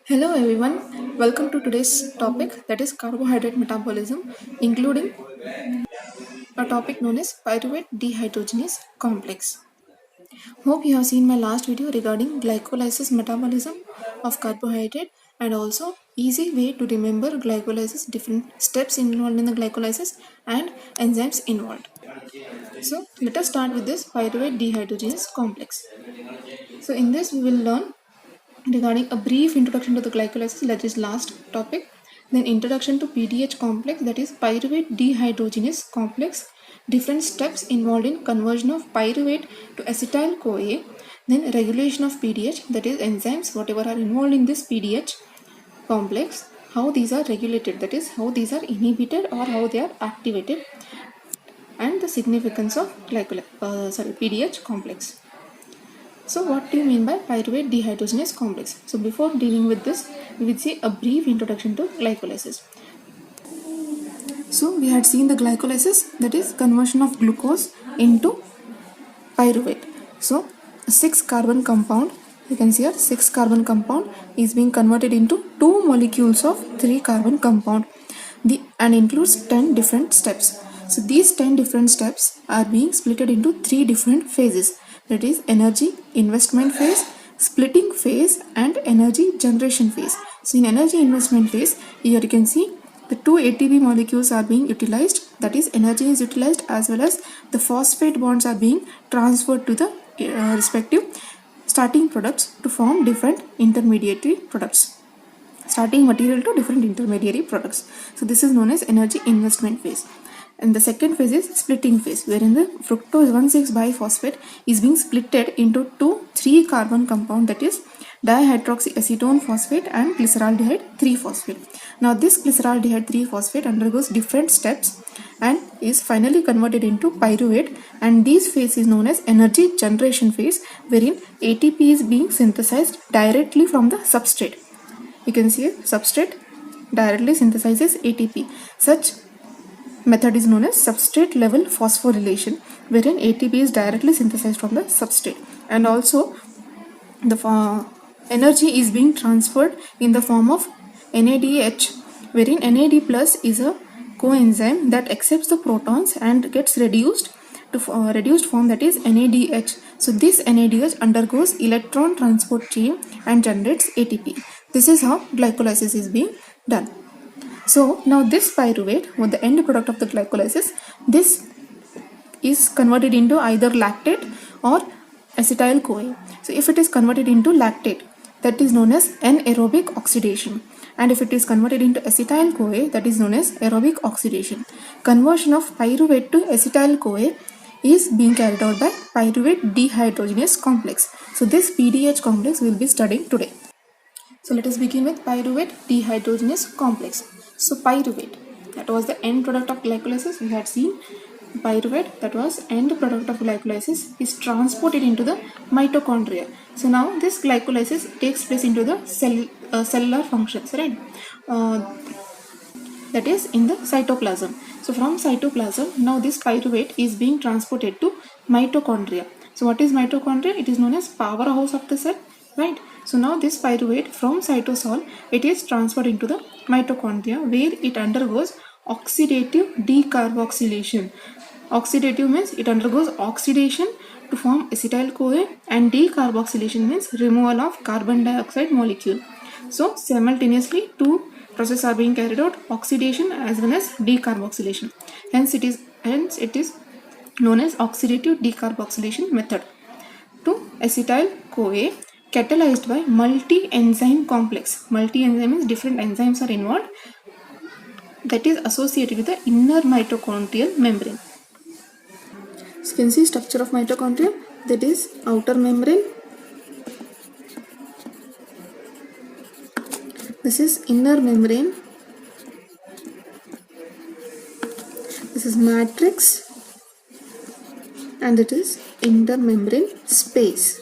Hello everyone, welcome to today's topic, that is carbohydrate metabolism, including a topic known as pyruvate dehydrogenase complex. Hope you have seen my last video regarding glycolysis metabolism of carbohydrate and also easy way to remember glycolysis, different steps involved in the glycolysis and enzymes involved. So let us start with this pyruvate dehydrogenase complex. So in this we will learn regarding a brief introduction to the glycolysis, that is last topic, then introduction to PDH complex, that is pyruvate dehydrogenase complex, different steps involved in conversion of pyruvate to acetyl CoA, then regulation of PDH, that is enzymes whatever are involved in this PDH complex, how these are regulated, that is how these are inhibited or how they are activated, and the significance of PDH complex. So what do you mean by pyruvate dehydrogenase complex? So before dealing with this, we will see a brief introduction to glycolysis. So we had seen the glycolysis, that is conversion of glucose into pyruvate. So a 6 carbon compound, you can see here 6 carbon compound is being converted into 2 molecules of 3 carbon compound and includes 10 different steps. So these 10 different steps are being split into 3 different phases, that is energy investment phase, splitting phase and energy generation phase. So in energy investment phase, here you can see the 2 ATP molecules are being utilized, that is energy is utilized, as well as the phosphate bonds are being transferred to the respective starting products to form different intermediary products, starting material to different intermediary products. So this is known as energy investment phase. And the second phase is splitting phase, wherein the fructose 1,6-biphosphate is being splitted into 2 3 carbon compound, that is dihydroxyacetone phosphate and glyceraldehyde 3-phosphate. Now this glyceraldehyde 3-phosphate undergoes different steps and is finally converted into pyruvate, and this phase is known as energy generation phase, wherein ATP is being synthesized directly from the substrate. You can see substrate directly synthesizes ATP. Such method is known as substrate level phosphorylation, wherein ATP is directly synthesized from the substrate, and also the energy is being transferred in the form of NADH, wherein NAD plus is a coenzyme that accepts the protons and gets reduced to reduced form, that is NADH. So this NADH undergoes electron transport chain and generates ATP. This is how glycolysis is being done. So now this pyruvate, or the end product of the glycolysis, this is converted into either lactate or acetyl CoA. So if it is converted into lactate, that is known as anaerobic oxidation, and if it is converted into acetyl CoA, that is known as aerobic oxidation. Conversion of pyruvate to acetyl CoA is being carried out by pyruvate dehydrogenase complex. So this PDH complex we will be studying today. So let us begin with pyruvate dehydrogenase complex. So pyruvate, that was the end product of glycolysis. We had seen pyruvate, that was end product of glycolysis, is transported into the mitochondria. So now this glycolysis takes place into the cellular functions, right? That is in the cytoplasm. So from cytoplasm, now this pyruvate is being transported to mitochondria. So what is mitochondria? It is known as powerhouse of the cell, right? So now this pyruvate from cytosol, it is transferred into the mitochondria, where it undergoes oxidative decarboxylation. Oxidative means it undergoes oxidation to form acetyl CoA, and decarboxylation means removal of carbon dioxide molecule. So simultaneously two processes are being carried out, oxidation as well as decarboxylation. Hence it is known as oxidative decarboxylation method. To acetyl CoA catalyzed by multi-enzyme complex. Multi-enzyme means different enzymes are involved, that is associated with the inner mitochondrial membrane. So you can see structure of mitochondria, that is outer membrane, this is inner membrane, this is matrix, and it is intermembrane space,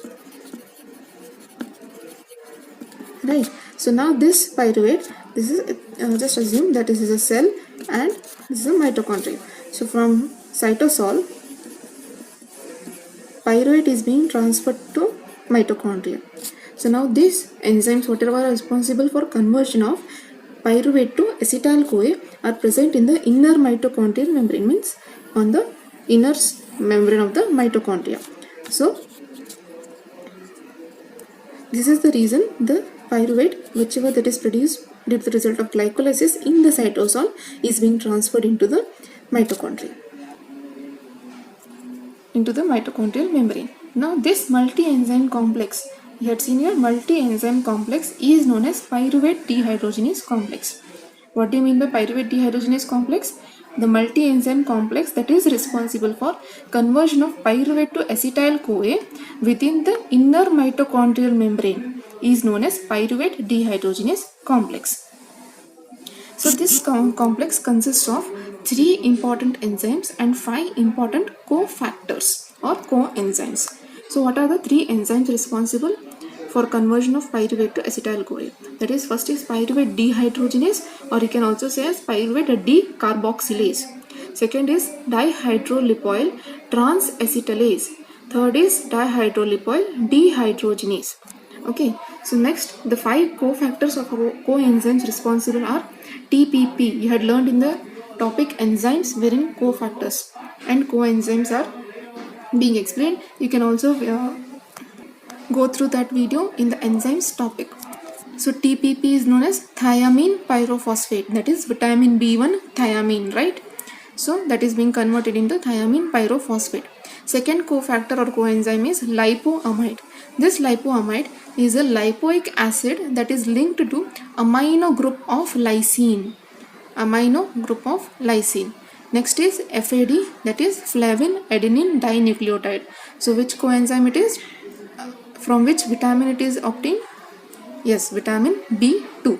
right? So now this pyruvate, this is just assume that this is a cell and this is a mitochondria. So from cytosol, pyruvate is being transferred to mitochondria. So now these enzymes, whatever are responsible for conversion of pyruvate to acetyl-CoA, are present in the inner mitochondrial membrane, means on the inner membrane of the mitochondria. So this is the reason the pyruvate, whichever that is produced due to the result of glycolysis in the cytosol, is being transferred into the mitochondria, into the mitochondrial membrane. Now this multi-enzyme complex, you had seen here, multi-enzyme complex is known as pyruvate dehydrogenase complex. What do you mean by pyruvate dehydrogenase complex? The multi-enzyme complex that is responsible for conversion of pyruvate to acetyl-CoA within the inner mitochondrial membrane is known as pyruvate dehydrogenase complex. So this complex consists of 3 important enzymes and 5 important cofactors or coenzymes. So what are the 3 enzymes responsible for conversion of pyruvate to acetyl-CoA? That is, first is pyruvate dehydrogenase, or you can also say as pyruvate decarboxylase. Second is dihydrolipoyl transacetylase. Third is dihydrolipoyl dehydrogenase. Okay, so next the 5 cofactors of coenzymes responsible are TPP. You had learned in the topic enzymes wherein cofactors and coenzymes are being explained. You can also go through that video in the enzymes topic. So TPP is known as thiamine pyrophosphate, that is vitamin B1 thiamine, right? So that is being converted into thiamine pyrophosphate. Second cofactor or coenzyme is lipoamide. This lipoamide is a lipoic acid that is linked to amino group of lysine. Next is FAD, that is flavin adenine dinucleotide. So which coenzyme it is? From which vitamin it is obtained? Yes, vitamin B2.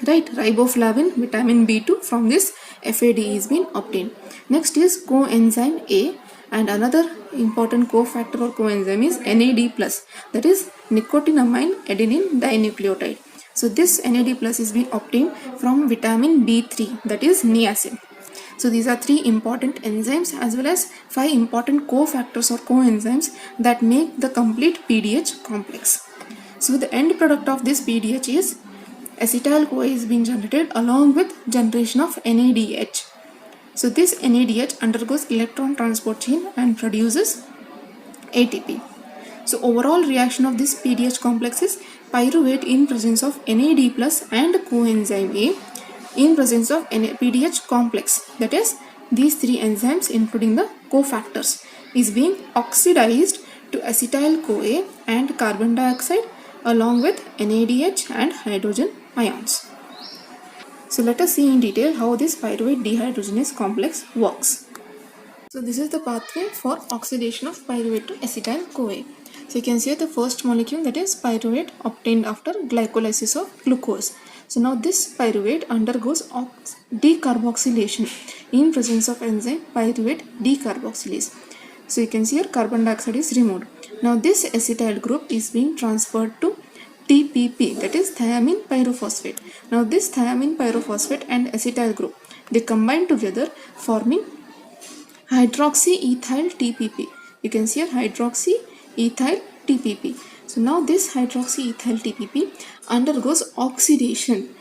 Right, riboflavin, vitamin B2, from this FAD is being obtained. Next is coenzyme A, and another important cofactor or coenzyme is NAD+, that is nicotinamide adenine dinucleotide. So this NAD+ is being obtained from vitamin B3, that is niacin. So these are 3 important enzymes as well as 5 important cofactors or coenzymes that make the complete PDH complex. So the end product of this PDH is acetyl-CoA is being generated along with generation of NADH. So this NADH undergoes electron transport chain and produces ATP. So overall reaction of this PDH complex is pyruvate in presence of NAD+ and coenzyme A in presence of PDH complex, that is these 3 enzymes including the cofactors, is being oxidized to acetyl-CoA and carbon dioxide along with NADH and hydrogen ions. So let us see in detail how this pyruvate dehydrogenase complex works. So this is the pathway for oxidation of pyruvate to acetyl-CoA. So you can see the first molecule, that is pyruvate, obtained after glycolysis of glucose. So now this pyruvate undergoes decarboxylation in presence of enzyme pyruvate decarboxylase. So you can see here carbon dioxide is removed. Now this acetyl group is being transferred to TPP, that is thiamine pyrophosphate. Now this thiamine pyrophosphate and acetyl group, they combine together forming hydroxyethyl TPP. You can see here hydroxyethyl TPP. So now this hydroxyethyl TPP undergoes oxidation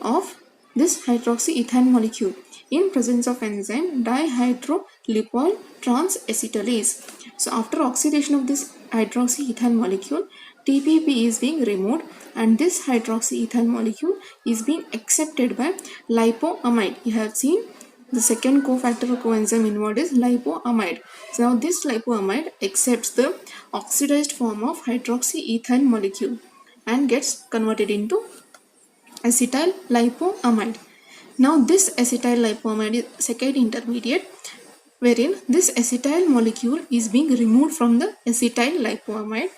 of this hydroxyethane molecule in presence of enzyme dihydrolipoyl transacetylase. So after oxidation of this hydroxyethane molecule, TPP is being removed and this hydroxyethane molecule is being accepted by lipoamide. You have seen the second cofactor or coenzyme involved is lipoamide. So now this lipoamide accepts the oxidized form of hydroxyethane molecule and gets converted into acetyl lipoamide. Now this acetyl lipoamide is second intermediate, wherein this acetyl molecule is being removed from the acetyl lipoamide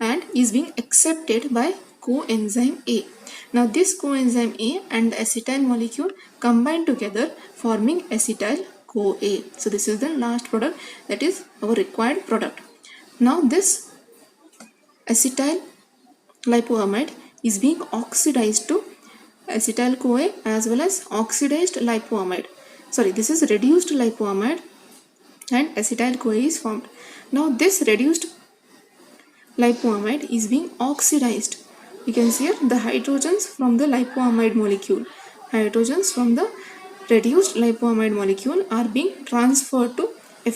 and is being accepted by coenzyme A. Now this coenzyme A and the acetyl molecule combine together forming acetyl-CoA. So this is the last product, that is our required product. Now this acetyl lipoamide is being oxidized to acetyl-CoA as well as oxidized lipoamide. Sorry, this is reduced lipoamide and acetyl-CoA is formed. Now this reduced lipoamide is being oxidized. You can see here the hydrogens from the lipoamide molecule. Hydrogens from the reduced lipoamide molecule are being transferred to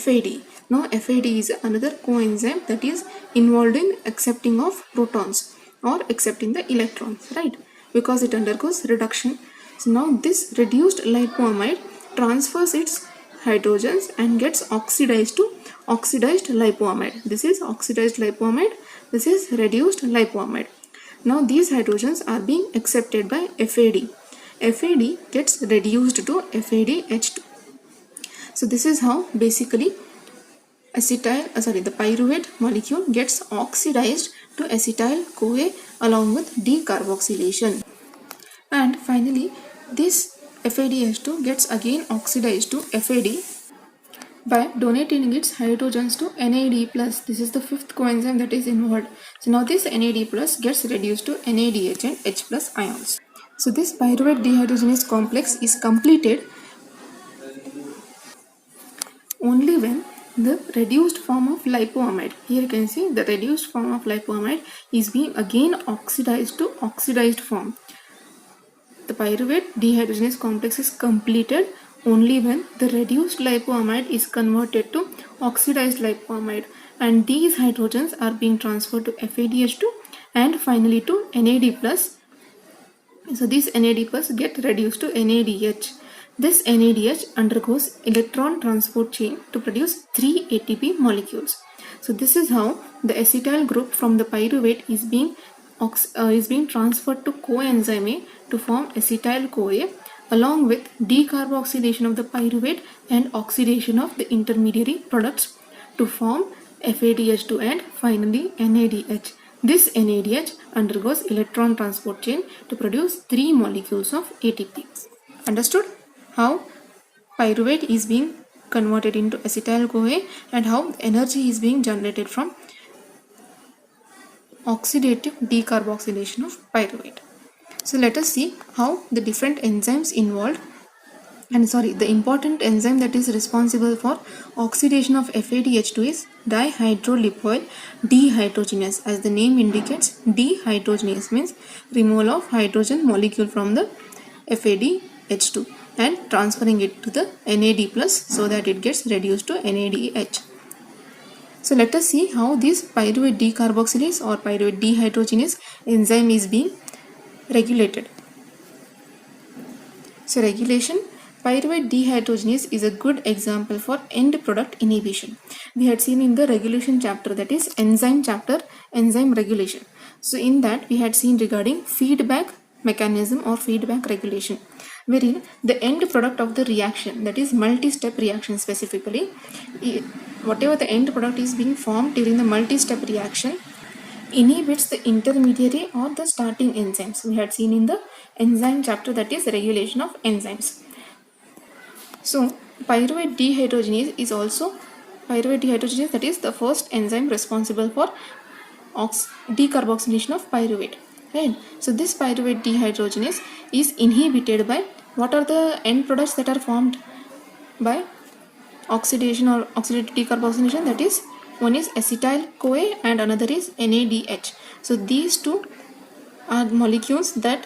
FAD. Now FAD is another coenzyme that is involved in accepting of protons or accepting the electrons, right? Because it undergoes reduction. So now this reduced lipoamide transfers its hydrogens and gets oxidized to oxidized lipoamide. This is oxidized lipoamide. This is reduced lipoamide. Now these hydrogens are being accepted by FAD. FAD gets reduced to FADH2. So this is how basically the pyruvate molecule gets oxidized to acetyl-CoA along with decarboxylation. And finally, this FADH2 gets again oxidized to FAD by donating its hydrogens to NAD+. This is the fifth coenzyme that is involved. So now this NAD+ gets reduced to NADH and H+ ions. So this pyruvate dehydrogenase complex is completed only when the reduced form of lipoamide, here you can see the reduced form of lipoamide is being again oxidized to oxidized form. The pyruvate dehydrogenase complex is completed only when the reduced lipoamide is converted to oxidized lipoamide, and these hydrogens are being transferred to FADH2 and finally to NAD+. So this NAD+ get reduced to NADH. This NADH undergoes electron transport chain to produce 3 ATP molecules. So this is how the acetyl group from the pyruvate is being transferred to coenzyme A to form acetyl-CoA along with decarboxylation of the pyruvate and oxidation of the intermediary products to form FADH2 and finally NADH. This NADH undergoes electron transport chain to produce 3 molecules of ATP. Understood how pyruvate is being converted into acetyl-CoA and how energy is being generated from oxidative decarboxylation of pyruvate. So let us see how the different enzymes involved the important enzyme that is responsible for oxidation of FADH2 is dihydrolipoyl dehydrogenase. As the name indicates, dehydrogenase means removal of hydrogen molecule from the FADH2 and transferring it to the NAD+ so that it gets reduced to NADH. So let us see how this pyruvate decarboxylase or pyruvate dehydrogenase enzyme is being regulated. So regulation, pyruvate dehydrogenase is a good example for end product inhibition. We had seen in the regulation chapter, that is enzyme chapter, enzyme regulation. So in that we had seen regarding feedback mechanism or feedback regulation, wherein the end product of the reaction, that is multi-step reaction specifically, whatever the end product is being formed during the multi-step reaction inhibits the intermediary or the starting enzymes. We had seen in the enzyme chapter, that is regulation of enzymes. So pyruvate dehydrogenase is also that is the first enzyme responsible for decarboxylation of pyruvate, right? So this pyruvate dehydrogenase is inhibited by what are the end products that are formed by oxidation or oxidative decarboxylation, that is one is acetyl-CoA and another is NADH. So these two are molecules that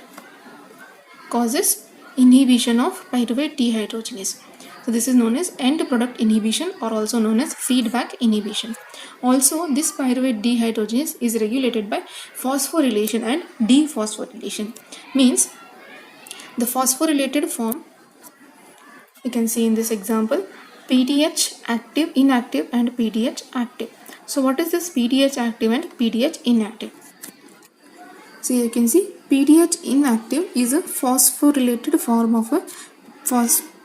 causes inhibition of pyruvate dehydrogenase. So this is known as end product inhibition or also known as feedback inhibition. Also this pyruvate dehydrogenase is regulated by phosphorylation and dephosphorylation. Means the phosphorylated form, you can see in this example, PDH active, inactive and PDH active. So what is this PDH active and PDH inactive? So you can see PDH inactive is a phosphorylated form of a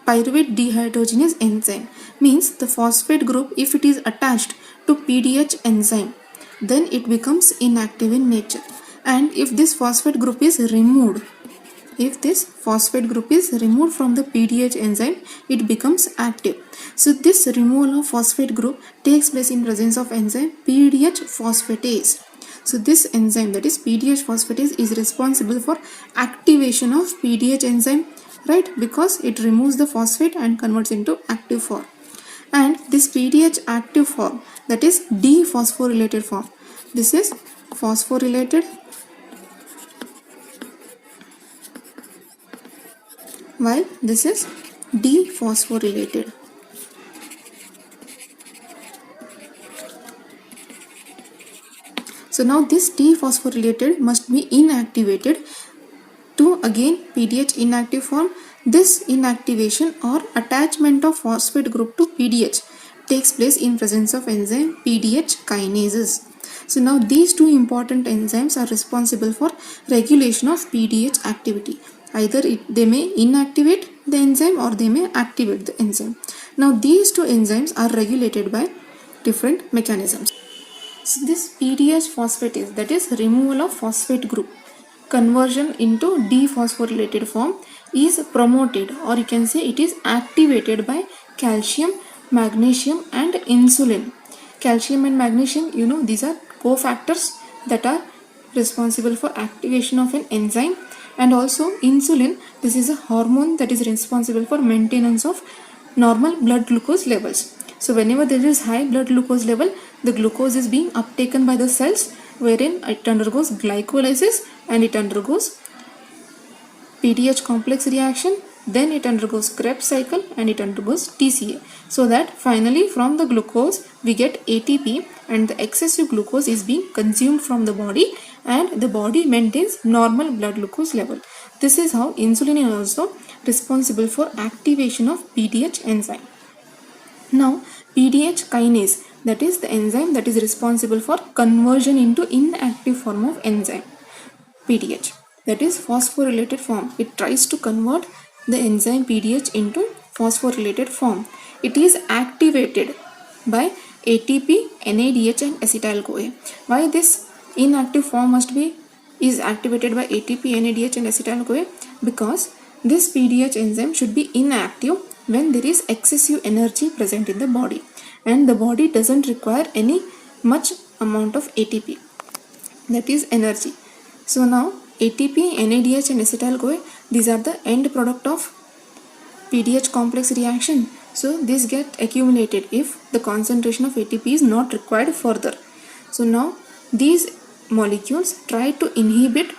pyruvate dehydrogenase enzyme. Means the phosphate group, if it is attached to PDH enzyme, then it becomes inactive in nature. And if this phosphate group is removed, from the PDH enzyme, it becomes active. So this removal of phosphate group takes place in presence of enzyme PDH phosphatase. So this enzyme, that is PDH phosphatase, is responsible for activation of PDH enzyme, right? Because it removes the phosphate and converts into active form. And this PDH active form, that is dephosphorylated form, This is phosphorylated, while this is dephosphorylated. So now this dephosphorylated must be inactivated to again PDH inactive form. This inactivation or attachment of phosphate group to PDH takes place in presence of enzyme PDH kinases. So now these two important enzymes are responsible for regulation of PDH activity. Either they may inactivate the enzyme or they may activate the enzyme. Now these two enzymes are regulated by different mechanisms. So this PDH phosphatase, that is removal of phosphate group, conversion into dephosphorylated form, is promoted, or you can say it is activated by calcium, magnesium and insulin. Calcium and magnesium, you know, these are cofactors that are responsible for activation of an enzyme, and also insulin, this is a hormone that is responsible for maintenance of normal blood glucose levels. So whenever there is high blood glucose level, the glucose is being uptaken by the cells, wherein it undergoes glycolysis and it undergoes PDH complex reaction, then it undergoes Krebs cycle and it undergoes TCA. So that finally from the glucose we get ATP, and the excessive glucose is being consumed from the body and the body maintains normal blood glucose level. This is how insulin is also responsible for activation of PDH enzyme. Now PDH kinase, that is the enzyme that is responsible for conversion into inactive form of enzyme PDH, that is phosphorylated form. It tries to convert the enzyme PDH into phosphorylated form. It is activated by ATP, NADH and acetyl-CoA. Why this inactive form is activated by ATP, NADH and acetyl-CoA? Because this PDH enzyme should be inactive when there is excessive energy present in the body, and the body doesn't require any much amount of ATP, that is energy. So now ATP, NADH and acetyl-CoA, these are the end product of PDH complex reaction. So this get accumulated if the concentration of ATP is not required further. So now these molecules try to inhibit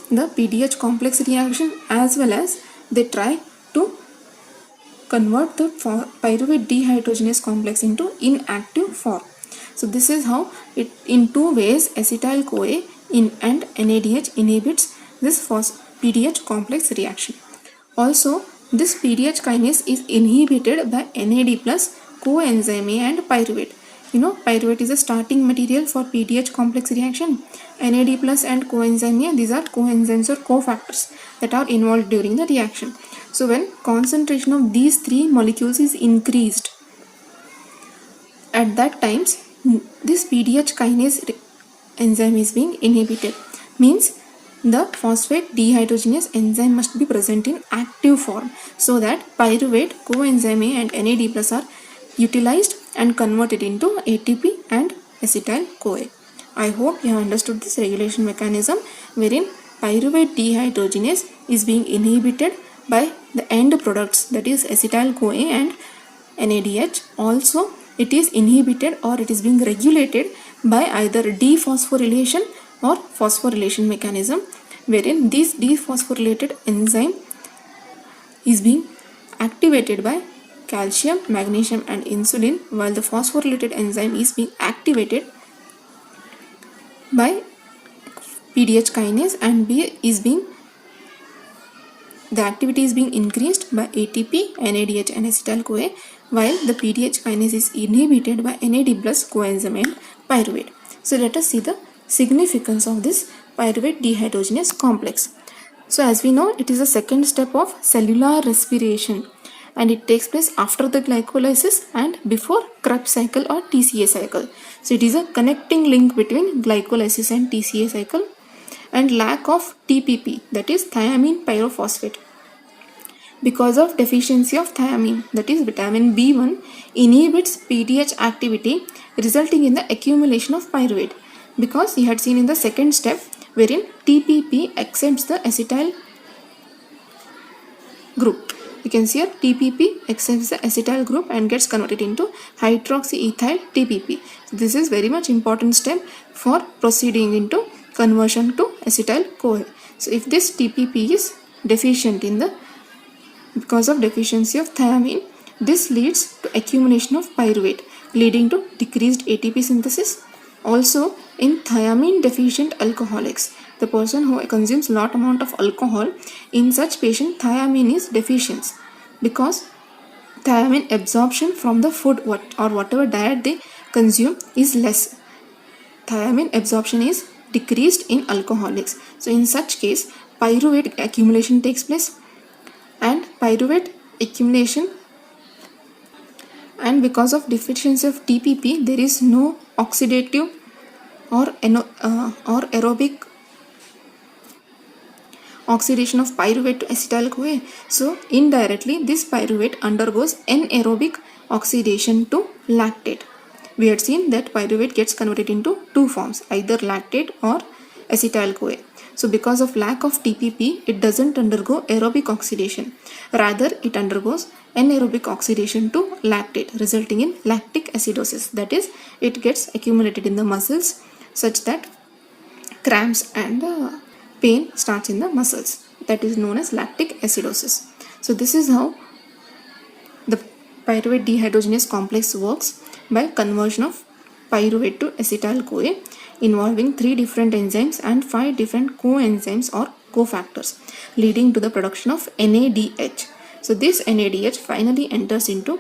the PDH complex reaction, as well as they try to convert the pyruvate dehydrogenase complex into inactive form. So this is how it, in two ways, acetyl-CoA and NADH inhibits this PDH complex reaction. Also, this PDH kinase is inhibited by NAD plus coenzyme A and pyruvate. You know, pyruvate is a starting material for PDH complex reaction. NAD plus and coenzyme A, these are coenzymes or cofactors that are involved during the reaction. So when concentration of these three molecules is increased, at that times this PDH kinase enzyme is being inhibited. Means the phosphate dehydrogenase enzyme must be present in active form, so that pyruvate, coenzyme A and NAD plus are utilized and converted into ATP and acetyl-CoA. I hope you have understood this regulation mechanism, wherein pyruvate dehydrogenase is being inhibited by the end products, that is acetyl-CoA and NADH. Also it is inhibited or it is being regulated by either dephosphorylation or phosphorylation mechanism, wherein this dephosphorylated enzyme is being activated by calcium, magnesium and insulin, while the phosphorylated enzyme is being activated by PDH kinase and the activity is being increased by ATP, NADH and acetyl-CoA, while the PDH kinase is inhibited by NAD plus coenzyme and pyruvate. So let us see the significance of this pyruvate dehydrogenase complex. So as we know, it is the second step of cellular respiration, and it takes place after the glycolysis and before Krebs cycle or TCA cycle. So it is a connecting link between glycolysis and TCA cycle. And lack of TPP, that is thiamine pyrophosphate. Because of deficiency of thiamine, that is vitamin B1, inhibits PDH activity, resulting in the accumulation of pyruvate. Because you had seen in the second step, wherein TPP accepts the acetyl group, You can see here TPP accepts the acetyl group and gets converted into hydroxyethyl TPP. This is very much important step for proceeding into conversion to acetyl-CoA. So if this TPP is deficient because of deficiency of thiamine, this leads to accumulation of pyruvate, leading to decreased ATP synthesis. Also, in thiamine deficient alcoholics, the person who consumes lot amount of alcohol, in such patient thiamine is deficient because thiamine absorption from the food or whatever diet they consume is less. Thiamine absorption is decreased in alcoholics. So in such case, pyruvate accumulation takes place, and pyruvate accumulation, and because of deficiency of TPP, there is no oxidative or aerobic oxidation of pyruvate to acetyl-CoA. So indirectly this pyruvate undergoes anaerobic oxidation to lactate. We had seen that pyruvate gets converted into two forms, either lactate or acetyl-CoA. So because of lack of TPP, it doesn't undergo aerobic oxidation. Rather, it undergoes anaerobic oxidation to lactate, resulting in lactic acidosis. That is, it gets accumulated in the muscles such that cramps and pain starts in the muscles. That is known as lactic acidosis. So this is how the pyruvate dehydrogenase complex works, by conversion of pyruvate to acetyl-CoA, involving 3 different enzymes and 5 different coenzymes or cofactors, leading to the production of NADH. So this NADH finally enters into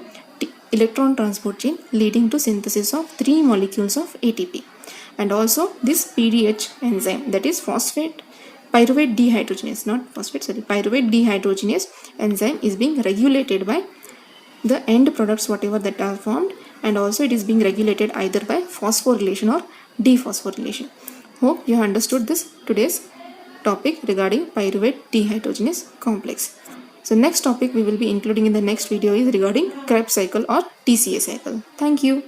electron transport chain, leading to synthesis of 3 molecules of ATP. And also this PDH enzyme, that is pyruvate dehydrogenase, pyruvate dehydrogenase enzyme is being regulated by the end products whatever that are formed, and also it is being regulated either by phosphorylation or dephosphorylation. Hope you have understood this today's topic regarding pyruvate dehydrogenase complex. So next topic we will be including in the next video is regarding Krebs cycle or TCA cycle. Thank you.